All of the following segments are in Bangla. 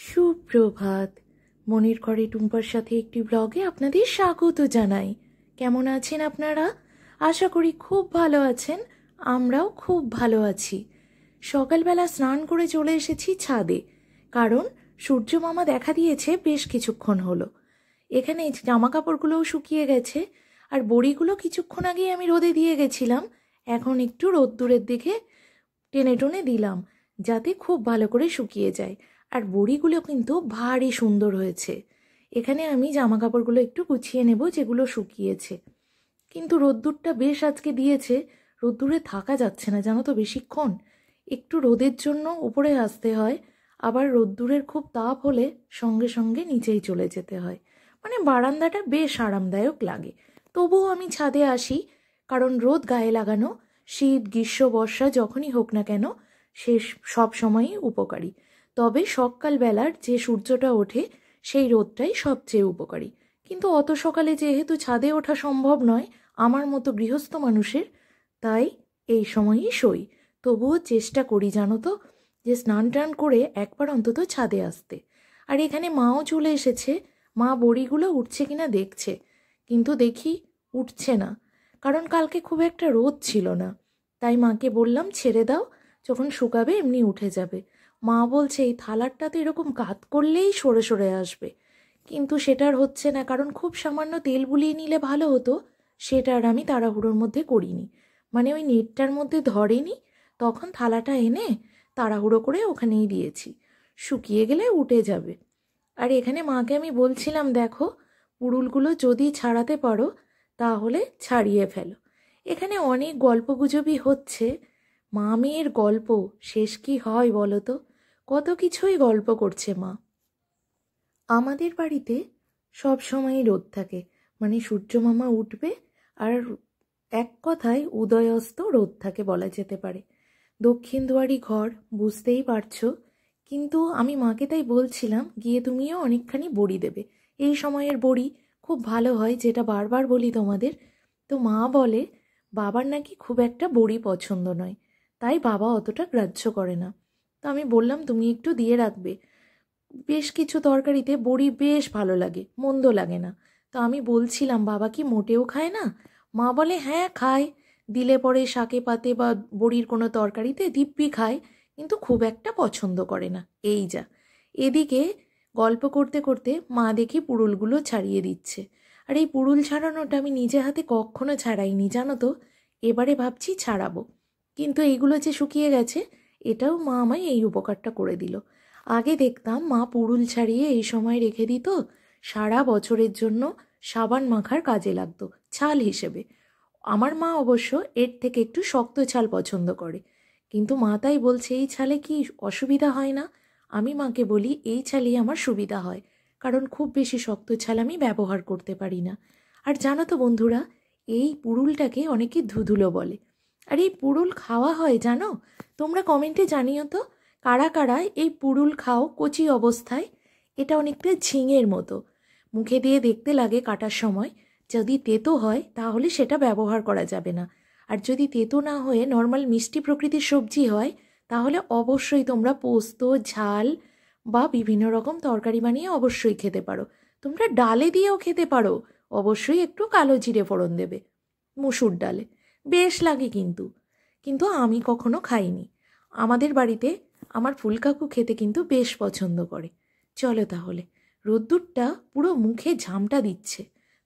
সুপ্রভাত। মনের ঘরে টুম্পার সাথে একটি ব্লগে আপনাদের স্বাগত জানাই। কেমন আছেন আপনারা? আশা করি খুব ভালো আছেন। আমরাও খুব ভালো আছি। সকালবেলা স্নান করে চলে এসেছি ছাদে, কারণ সূর্য মামা দেখা দিয়েছে বেশ কিছুক্ষণ হলো। এখানে জামা কাপড়গুলোও শুকিয়ে গেছে, আর বড়িগুলো কিছুক্ষণ আগেই আমি রোদে দিয়ে গেছিলাম। এখন একটু রোদ্দুরের দিকে টেনে টুনে দিলাম, যাতে খুব ভালো করে শুকিয়ে যায়। আর বড়িগুলো কিন্তু ভারী সুন্দর হয়েছে। এখানে আমি জামা কাপড়গুলো একটু গুছিয়ে নেব যেগুলো শুকিয়েছে। কিন্তু রোদ্দুরটা বেশ আজকে দিয়েছে, রোদ্দুরে থাকা যাচ্ছে না জানো তো বেশিক্ষণ। একটু রোদের জন্য উপরে আসতে হয়, আবার রোদ্দুরের খুব তাপ হলে সঙ্গে সঙ্গে নিচেই চলে যেতে হয়। মানে বারান্দাটা বেশ আরামদায়ক লাগে। তবুও আমি ছাদে আসি, কারণ রোদ গায়ে লাগানো, শীত গ্রীষ্ম বর্ষা যখনই হোক না কেন, সে সব সময়ই উপকারী। তবে সকালবেলার যে সূর্যটা ওঠে সেই রোদটাই সবচেয়ে উপকারী। কিন্তু অত সকালে যেহেতু ছাদে ওঠা সম্ভব নয় আমার মতো গৃহস্থ মানুষের, তাই এই সময়ই সই। তবুও চেষ্টা করি জানো তো, যে স্নান টান করে একবার অন্তত ছাদে আসতে। আর এখানে মাও চলে এসেছে। মা বড়িগুলো উঠছে কিনা দেখছে, কিন্তু দেখি উঠছে না, কারণ কালকে খুব একটা রোদ ছিল না। তাই মাকে বললাম ছেড়ে দাও, যখন শুকাবে এমনি উঠে যাবে। মা বলছে এই থালারটা তো এরকম কাত করলেই সরে সরে আসবে, কিন্তু সেটা আর হচ্ছে না, কারণ খুব সামান্য তেল বুলিয়ে নিলে ভালো হতো। সেটা আর আমি তাড়াহুড়োর মধ্যে করিনি, মানে ওই নেটটার মধ্যে ধরেনি, তখন থালাটা এনে তাড়াহুড়ো করে ওখানেই দিয়েছি। শুকিয়ে গেলে উঠে যাবে। আর এখানে মাকে আমি বলছিলাম, দেখো পুরুলগুলো যদি ছাড়াতে পারো তাহলে ছাড়িয়ে ফেলো। এখানে অনেক গল্পগুজবই হচ্ছে। মা মেয়ের গল্প শেষ কি হয় বলো তো? কত কিছুই গল্প করছে মা। আমাদের বাড়িতে সব সময়ই রোদ থাকে, মানে সূর্য মামা উঠবে আর এক কথায় উদয়স্ত রোদ থাকে বলা যেতে পারে। দক্ষিণ দুয়ারি ঘর, বুঝতেই পারছো। কিন্তু আমি মাকে তাই বলছিলাম, গিয়ে তুমিও অনেকখানি বড়ি দেবে। এই সময়ের বড়ি খুব ভালো হয়, যেটা বারবার বলি তোমাদের। তো মা বলে বাবার নাকি খুব একটা বড়ি পছন্দ নয়, তাই বাবা অতটা গ্রাহ্য করে না। তো আমি বললাম তুমি একটু দিয়ে রাখবে। বেশ কিছু তরকারিতে বড়ি বেশ ভালো লাগে, মন্দ লাগে না। তো আমি বলছিলাম বাবা কি মোটেও খায় না? মা বলে হ্যাঁ খায়, দিলে পরে শাকে পাতে বা বড়ির কোনো তরকারিতে দিব্যি খায়, কিন্তু খুব একটা পছন্দ করে না। এই যা। এদিকে গল্প করতে করতে মা দেখি পুরুলগুলো ছাড়িয়ে দিচ্ছে। আর এই পুরুল ছাড়ানোটা আমি নিজে হাতে কখনো ছাড়াইনি জানো তো। এবারে ভাবছি ছাড়াবো। কিন্তু এইগুলো যে শুকিয়ে গেছে, এটাও মা আমায় এই উপকারটা করে দিল। আগে দেখতাম মা পুরুল ছাড়িয়ে এই সময় রেখে দিত, সারা বছরের জন্য সাবান মাখার কাজে লাগতো ছাল হিসেবে। আমার মা অবশ্য এর থেকে একটু শক্ত ছাল পছন্দ করে, কিন্তু মা তাই বলছে এই ছালে কি অসুবিধা হয় না? আমি মাকে বলি এই ছালেই আমার সুবিধা হয়, কারণ খুব বেশি শক্ত ছাল আমি ব্যবহার করতে পারি না। আর জানো তো বন্ধুরা, এই পুরুলটাকে অনেকে ধুধুলো বলে। আর এই পুরুল খাওয়া হয় জানো? তোমরা কমেন্টে জানিও তো, কারা কারা এই পুরুল খাও কচি অবস্থায়। এটা অনেকটা ঝিঙের মতো, মুখে দিয়ে দেখতে লাগে কাটার সময়। যদি তেতো হয় তাহলে সেটা ব্যবহার করা যাবে না, আর যদি তেতো না হয়ে নর্মাল মিষ্টি প্রকৃতির সবজি হয় তাহলে অবশ্যই তোমরা পোস্ত ঝাল বা বিভিন্ন রকম তরকারি বানিয়ে অবশ্যই খেতে পারো। তোমরা ডালে দিয়েও খেতে পারো, অবশ্যই একটু কালো জিরে ফোড়ন দেবে মুসুর ডালে, বেশ লাগে। কিন্তু কিন্তু আমি কখনো খাইনি। আমাদের বাড়িতে আমার ফুলকাকু খেতে কিন্তু বেশ পছন্দ করে। চলো তাহলে, রোদ্দুরটা পুরো মুখে ঝামটা দিচ্ছে,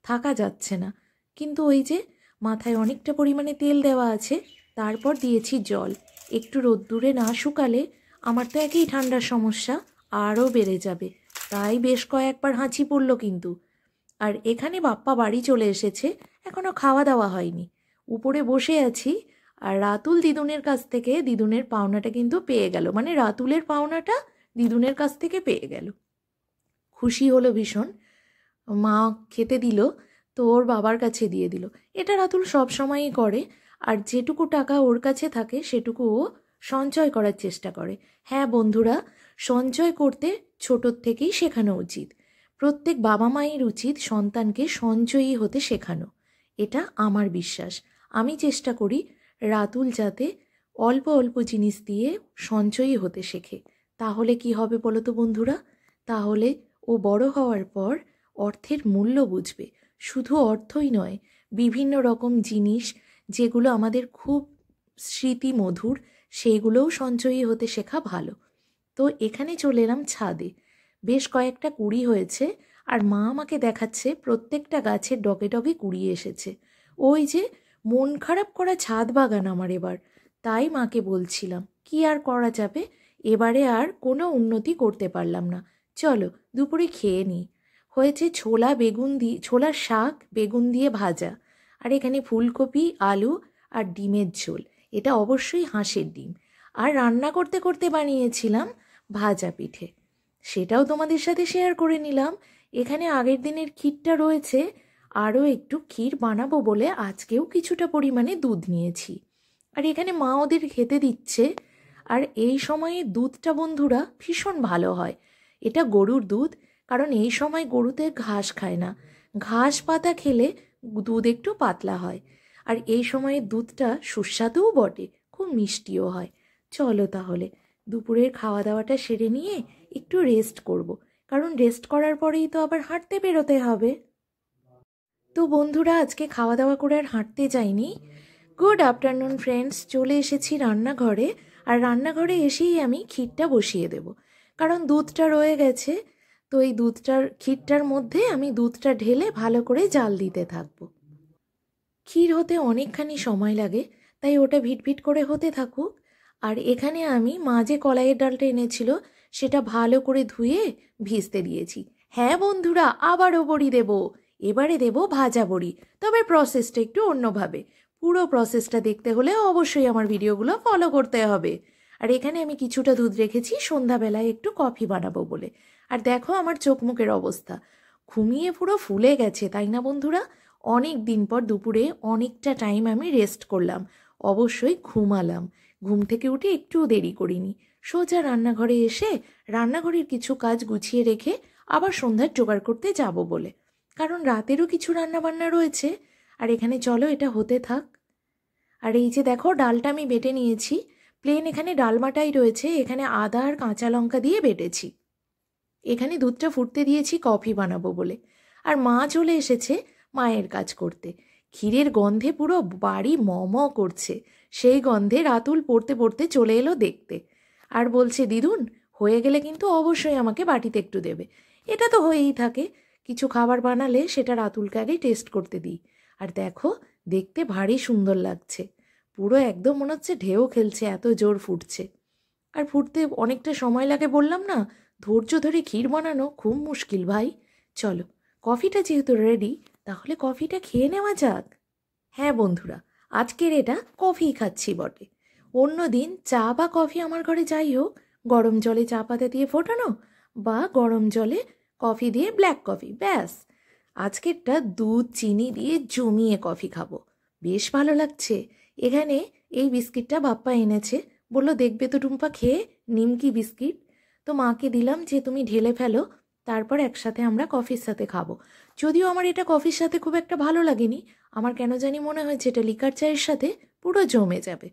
থাকা যাচ্ছে না। কিন্তু ওই যে মাথায় অনেকটা পরিমাণে তেল দেওয়া আছে, তারপর দিয়েছি জল। একটু রোদ্দুরে না শুকালে আমার তো একই ঠান্ডার সমস্যা, আরও বেড়ে যাবে। তাই বেশ কয়েকবার হাঁচি পড়ল কিন্তু। আর এখানে বাপ্পা বাড়ি চলে এসেছে, এখনো খাওয়া দাওয়া হয়নি। উপরে বসে আছি, আর রাতুল দিদুনের কাছ থেকে দিদুনের পাওনাটা কিন্তু পেয়ে গেল, মানে রাতুলের পাওনাটা দিদুনের কাছ থেকে পেয়ে গেল। খুশি হলো ভীষণ। মা খেতে দিল, তো ওর বাবার কাছে দিয়ে দিল। এটা রাতুল সব সময়ই করে। আর যেটুকু টাকা ওর কাছে থাকে সেটুকু ও সঞ্চয় করার চেষ্টা করে। হ্যাঁ বন্ধুরা, সঞ্চয় করতে ছোটোর থেকেই শেখানো উচিত। প্রত্যেক বাবা মায়ের উচিত সন্তানকে সঞ্চয়ী হতে শেখানো। এটা আমার বিশ্বাস। আমি চেষ্টা করি রাতুল যাতে অল্প অল্প জিনিস দিয়ে সঞ্চয়ী হতে শেখে। তাহলে কি হবে বলো তো বন্ধুরা? তাহলে ও বড় হওয়ার পর অর্থের মূল্য বুঝবে। শুধু অর্থই নয়, বিভিন্ন রকম জিনিস যেগুলো আমাদের খুব স্মৃতিমধুর, সেইগুলোও সঞ্চয়ী হতে শেখা ভালো। তো এখানে চলে এলাম ছাদে। বেশ কয়েকটা কুড়ি হয়েছে, আর মা আমাকে দেখাচ্ছে প্রত্যেকটা গাছের ডগে ডগে কুড়ি এসেছে। ওই যে মন খারাপ করা ছাদ বাগান আমার এবার। তাই মাকে বলছিলাম কি আর করা যাবে, এবারে আর কোনো উন্নতি করতে পারলাম না, চলো দুপুরে খেয়ে নিই। হয়েছে ছোলার শাক বেগুন দিয়ে ভাজা, আর এখানে ফুলকপি আলু আর ডিমের ঝোল। এটা অবশ্যই হাঁসের ডিম। আর রান্না করতে করতে বানিয়েছিলাম ভাজা পিঠে, সেটাও তোমাদের সাথে শেয়ার করে নিলাম। এখানে আগের দিনের ক্ষীরটা রয়েছে, আরও একটু ক্ষীর বানাবো বলে আজকেও কিছুটা পরিমাণে দুধ নিয়েছি। আর এখানে মা ওদের খেতে দিচ্ছে। আর এই সময়ে দুধটা বন্ধুরা ভীষণ ভালো হয়। এটা গরুর দুধ, কারণ এই সময় গরুতে ঘাস খায় না। ঘাস পাতা খেলে দুধ একটু পাতলা হয়। আর এই সময়ে দুধটা সুস্বাদুও বটে, খুব মিষ্টিও হয়। চলো তাহলে দুপুরের খাওয়া দাওয়াটা সেরে নিয়ে একটু রেস্ট করব, কারণ রেস্ট করার পরেই তো আবার হাঁটতে বেরোতে হবে। তো বন্ধুরা আজকে খাওয়া দাওয়া করে আর হাঁটতে যাইনি। গুড আফটারনুন ফ্রেন্ডস, চলে এসেছি রান্নাঘরে। আর রান্নাঘরে এসেই আমি ক্ষীরটা বসিয়ে দেব, কারণ দুধটা রয়ে গেছে। তো এই ক্ষীরটার মধ্যে আমি দুধটা ঢেলে ভালো করে জাল দিতে থাকবো। ক্ষীর হতে অনেকখানি সময় লাগে, তাই ওটা ভিটভিট করে হতে থাকুক। আর এখানে আমি মা যে কলাইয়ের ডালটা এনেছিল সেটা ভালো করে ধুয়ে ভিজতে দিয়েছি। হ্যাঁ বন্ধুরা, আবারও বড়ি দেব, এবারে দেব ভাজা বড়ি, তবে প্রসেসটা একটু অন্যভাবে। পুরো প্রসেসটা দেখতে হলে অবশ্যই আমার ভিডিওগুলো ফলো করতে হবে। আর এখানে আমি কিছুটা দুধ রেখেছি সন্ধ্যাবেলায় একটু কফি বানাবো বলে। আর দেখো আমার চোখ মুখের অবস্থা, ঘুমিয়ে পুরো ফুলে গেছে, তাই না বন্ধুরা? অনেক দিন পর দুপুরে অনেকটা টাইম আমি রেস্ট করলাম, অবশ্যই ঘুমালাম। ঘুম থেকে উঠে একটুও দেরি করিনি, সোজা রান্নাঘরে এসে রান্নাঘরের কিছু কাজ গুছিয়ে রেখে আবার সন্ধ্যার জোগাড় করতে যাব বলে, কারণ রাতেরও কিছু রান্নাবান্না রয়েছে। আর এখানে চলো এটা হতে থাক। আর এই যে দেখো ডালটা আমি বেটে নিয়েছি, প্লেন এখানে ডালমাটাই রয়েছে, এখানে আদা আর কাঁচা লঙ্কা দিয়ে বেটেছি। এখানে দুধটা ফুটতে দিয়েছি কফি বানাবো বলে। আর মা চলে এসেছে মায়ের কাজ করতে। ক্ষীরের গন্ধে পুরো বাড়ি ম ম করছে। সেই গন্ধে রাতুল পড়তে পড়তে চলে এলো দেখতে, আর বলছে দিদুন হয়ে গেলে কিন্তু অবশ্যই আমাকে বাটিতে একটু দেবে। এটা তো হয়েই থাকে, কিছু খাবার বানালে সেটা রাতুলকে আগে টেস্ট করতে দিই। আর দেখো দেখতে ভারী সুন্দর লাগছে, পুরো একদম মনে হচ্ছে ঢেউ খেলছে, এত জোর ফুটছে। আর ফুটতে অনেকটা সময় লাগে বললাম না, ধৈর্য ধরে ক্ষীর বানানো খুব মুশকিল ভাই। চলো কফিটা যেহেতু রেডি, তাহলে কফিটা খেয়ে নেওয়া যাক। হ্যাঁ বন্ধুরা, আজকের এটা কফি খাচ্ছি বটে। অন্য দিন চা বা কফি আমার ঘরে যাই হোক, গরম জলে চা পাতা দিয়ে ফোটানো বা গরম জলে কফি দিয়ে ব্ল্যাক কফি, ব্যাস। আজকেরটা দুধ চিনি দিয়ে জমিয়ে কফি খাবো, বেশ ভালো লাগছে। এখানে এই বিস্কিটটা বাপ্পা এনেছে, বললো দেখবে তো টুম্পা খেয়ে, নিমকি বিস্কিট। তো মাকে দিলাম যে তুমি ঢেলে ফেলো, তারপর একসাথে আমরা কফির সাথে খাবো। যদিও আমার এটা কফির সাথে খুব একটা ভালো লাগেনি, আমার কেন জানি মনে হয়েছে এটা লিকার চায়ের সাথে পুরো জমে যাবে,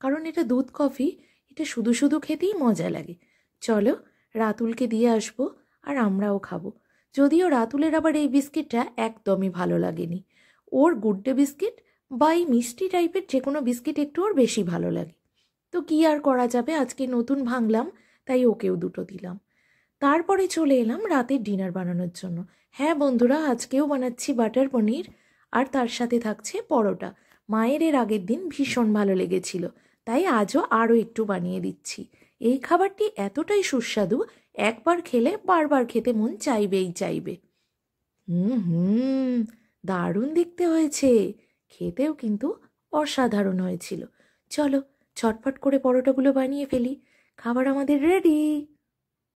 কারণ এটা দুধ কফি, এটা শুধু শুধু খেতেই মজা লাগে। চলো রাতুলকে দিয়ে আসবো আর আমরাও খাবো। যদিও রাতুলের আবার এই বিস্কিটটা একদমই ভালো লাগেনি, ওর গুড ডে বিস্কিট বা এই মিষ্টি টাইপের যে কোনো বিস্কিট একটু ওর বেশি ভালো লাগে। তো কি আর করা যাবে, আজকে নতুন ভাঙলাম তাই ওকেও দুটো দিলাম। তারপরে চলে এলাম রাতের ডিনার বানানোর জন্য। হ্যাঁ বন্ধুরা, আজকেও বানাচ্ছি বাটার পনির, আর তার সাথে থাকছে পরোটা। মায়ের এর আগের দিন ভীষণ ভালো লেগেছিল, তাই আজও আরও একটু বানিয়ে দিচ্ছি। এই খাবারটি এতটাই সুস্বাদু, একবার খেলে বারবার খেতে মন চাইবেই চাইবে। হুম, দারুণ দেখতে হয়েছে, খেতেও কিন্তু অসাধারণ হয়েছিল। চলো ঝটপট করে পরোটাগুলো বানিয়ে ফেলি, খাবার আমাদের রেডি।